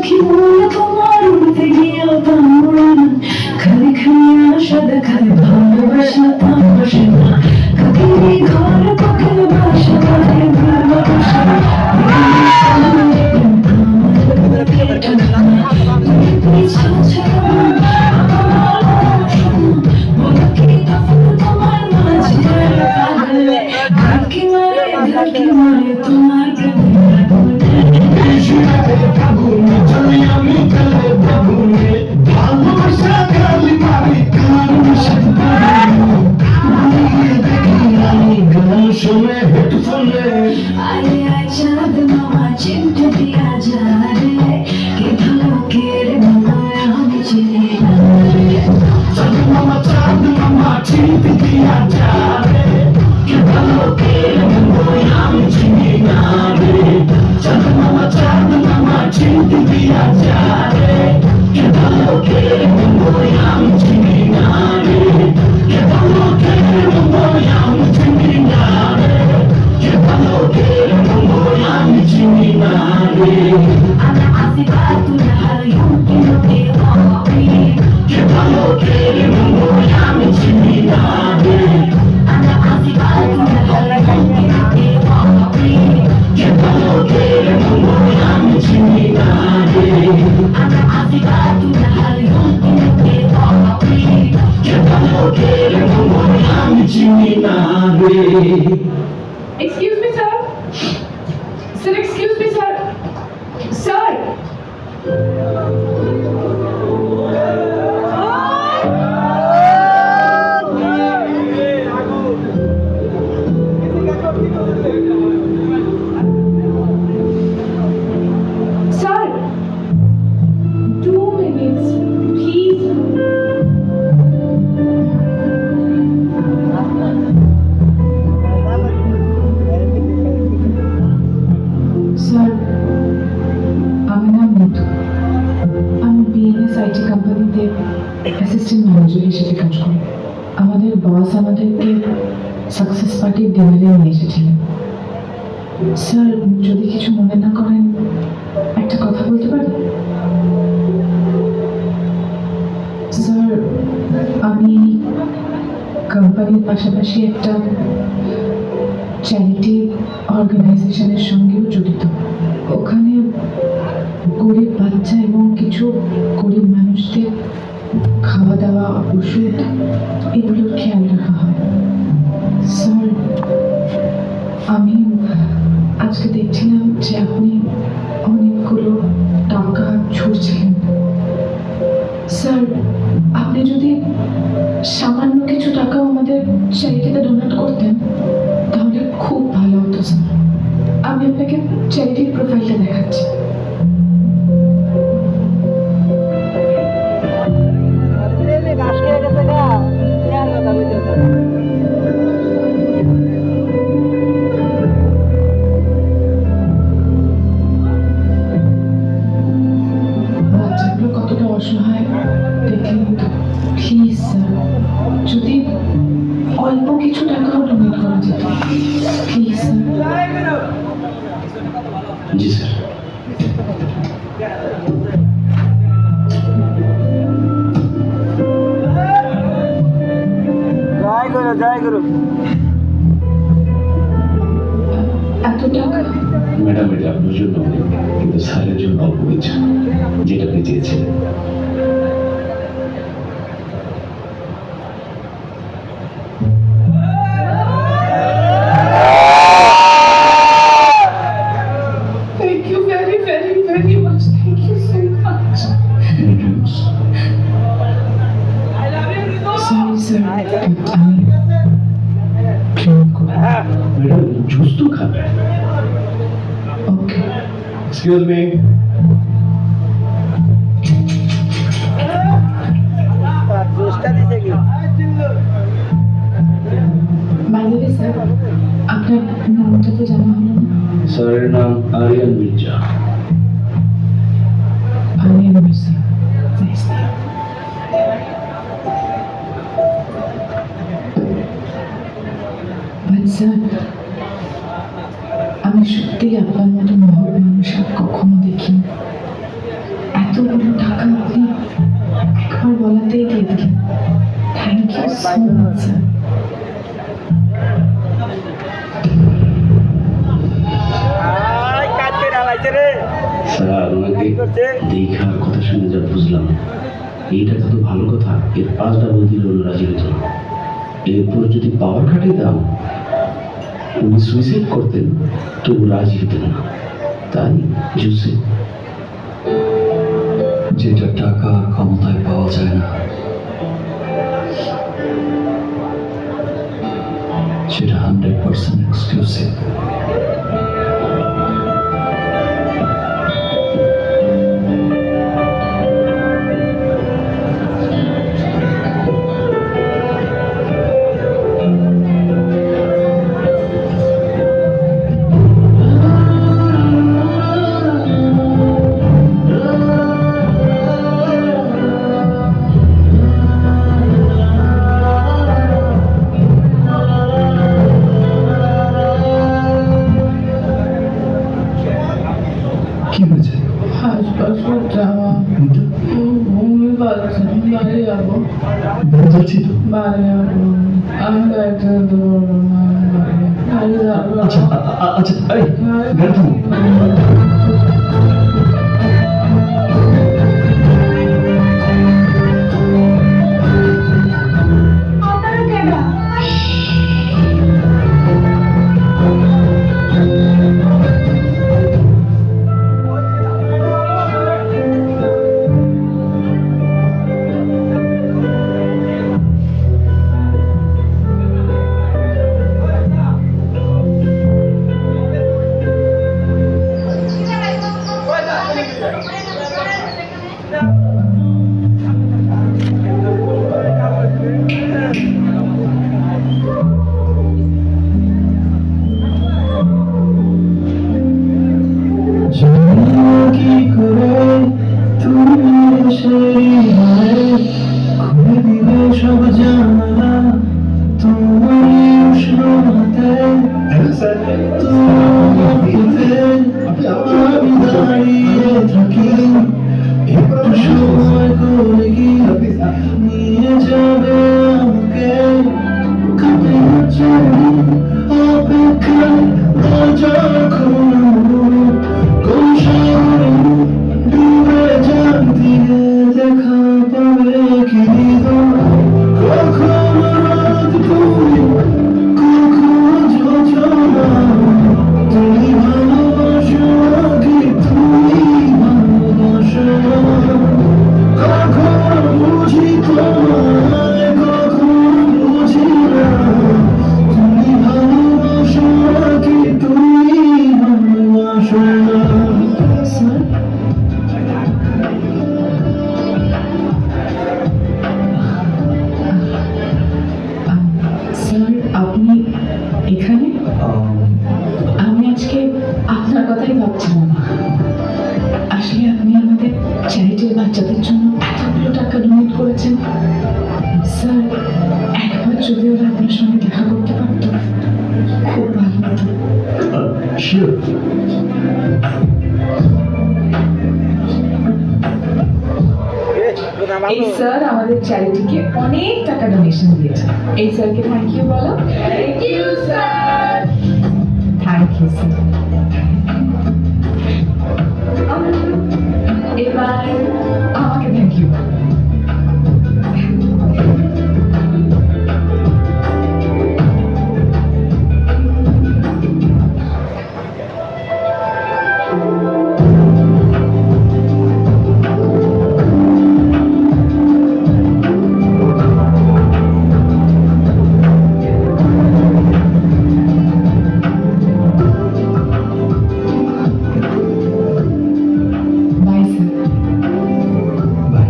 পাখি বলে তোমার উড়তে গিয়েও তামড়ে না, খালি খালি আশা দেখায় ভালোবাসা তামসে না, কাকেরই ঘর কোকিল বাসা বাঁধে ভালোবাসা তোমার শুনে হেডফোনে আরে আয় চাঁদ মামা চিমটে দিয়া যা রে, কে ভালো কে রে বানায় আমি চিনি না রে। চাঁদ মামা চিনতে দিয়া যা রে, কে ভালো কে মন্দই আমি চিনি না রে। চাঁদ মামা চিনতে দিয়া যা রে, কে ভালো কে মন্দই আমি চিনি না রে। কে ভালো কে মন্দই আমি চিনি না রে। কে ভালো কে মন্দই আমি চিনি না রে। أنا عذبات هل يمكن إيقافي؟ কে ভালো কে মন্দই আমি চিনি না রে। أنا عذبات هل يمكن إيقافي؟ কে ভালো কে মন্দই আমি চিনি না রে। أنا عذبات هل يمكن إيقافي؟ কে ভালো কে মন্দই আমি চিনি না রে। Excuse me, sir. Sir, excuse me, sir. Sir. Sir. 2 minutes, please. Sir, আমার নাম নিতু। আমি বিএনএস আইটি কোম্পানিতে অ্যাসিস্ট্যান্ট ম্যানেজার হিসেবে কাজ করি। আমাদের বস আমাদেরকে সাকসেস পার্টির ডিনারে নিয়ে এসেছিলেন। স্যার, যদি কিছু মনে না করেন একটা কথা বলতে পারি? স্যার, আমি কোম্পানির পাশাপাশি একটা চ্যারিটি অর্গানাইজেশনের সঙ্গেও জড়িত। ওখানে গরিব বাচ্চা এবং কিছু গরিব মানুষদের খাওয়া দাওয়া, ওষুধ এগুলোর খেয়াল রাখা হয়। স্যার, আমি আজকে দেখছিলাম যে আপনি অনেকগুলো টাকা ছুঁড়ছিলেন। স্যার, আপনি যদি সামান্য কিছু টাকাও আমাদের চ্যারিটিতে ডোনেট করতেন তাহলে খুব ভালো হতো স্যার। আমি আপনাকে চ্যারিটির প্রোফাইলটা দেখাচ্ছি। বাচ্চাগুলো কতটা অসহায় দেখলেন তো। প্লিজ স্যার, যদি অল্প কিছু টাকাও ডোনেট করা যেত, প্লিজ স্যার। G sir. এত টাকা? ম্যাডাম, এটা আপনার জন্য কিন্তু স্যারের জন্য অল্প কিছু, যেটা আপনি চেয়েছিলেন। Thank you very, very, very much. Thank you so much. Sorry sir, আমি ড্রিঙ্ক করি। ম্যাডাম, জুস তো খাবেন। Okay. Excuse me. By the way sir, আপনার নামটা তো জানা হলো না। স্যারের নাম আরিয়ান মির্জা। আমি Mirza. Nice name. But sir, আমি সত্যিই আপনার মতো মহৎ মানুষ আর কখনো দেখিনি। এতগুলো টাকা আপনি একবার বলাতেই দিয়ে দিলেন। Thank you so much sir. Sir ওনাকে দেখার কথা শুনে যা বুঝলাম, এইটা কত ভালো কথা, এর 5 ডাবল দিলে উনি রাজি হতো না। এরপর যদি পাওয়ার খাটাইতাম, উনি সুইসাইড করতেন, তবু রাজি হতেন না। তাই জুসে যেটা টাকা আর ক্ষমতায় পাওয়া যায় না, সেটা 100% এক্সক্লুসিভ। কি হয়েছে? হাসপাতাল যাওয়া, ঘুমিয়ে পাচ্ছে, বাড়ি যাবো, বেড়ে যাচ্ছি তো। বাড়ি যাবো, আমি তো একটা ধরবো না, বাড়ি যাবো। আচ্ছা আচ্ছা, এই গাড়ি থামো। আপনারা কেডা? কি করে তুমি সেই খুলে দিলে সব জানালা, তোমারই উষ্ণ হাতে তোমাকে আমি দাঁড়িয়ে থাকি। একটু সময় করে কি নিয়ে যাবে আমাকে, কাঁপে চলি অপেক্ষায় যখন কোন শহরে ডুবে যান দিয়ে দেখা পাবে কি কখনো রাত তুমি, কখনো যোজনা, তুমি ভালোবাসো কি তুমি ভালোবাসো, কখনো বুঝি তোমায় কখনো বুঝি না, তুমি ভালোবাসো কি তুমি ভালোবাসো না। স্যার, স্যার আপনি এখানে? আমি আজকে আপনার কথাই ভাবছিলাম। আসলে আপনি আমাদের চ্যারিটির বাচ্চাদের জন্য এতগুলো টাকা ডোনেট করেছেন। স্যার একবার যদি ওরা আপনার সঙ্গে দেখা করতে পারতো খুব ভালো হতো। শিওর। এই স্যার আমাদের চ্যারিটিকে অনেক টাকা ডোনেশন দিয়েছে। এই স্যারকে থ্যাংক ইউ বলো। Thank you sir. Thank you sir. এবার আমাকে thank you. Bye sir. Bye.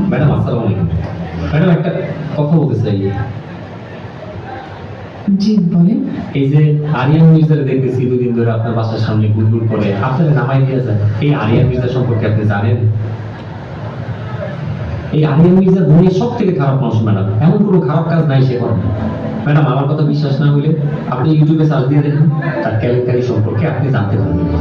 Madam আসসালামু আলাইকুম। ম্যাডাম একটা কথা বলতে চাই। জি বলেন। এই যে আরিয়ান মির্জারে দেখতেছি দুদিন ধরে আপনার বাসার সামনে ঘুরঘুর করে, আপনারা নামাই দিয়ে যায়। এই আরিয়ান মির্জা সম্পর্কে আপনি জানেন? এই আরিয়ান মির্জা দুনিয়ার সব থেকে খারাপ মানুষ ম্যাডাম, এমন কোনো খারাপ কাজ নাই সে করে না। ম্যাডাম আমার কথা বিশ্বাস না হলে আপনি ইউটিউবে সার্চ দিয়ে দেখুন, তার কেলেঙ্কারি সম্পর্কে আপনি জানতে পারবেন।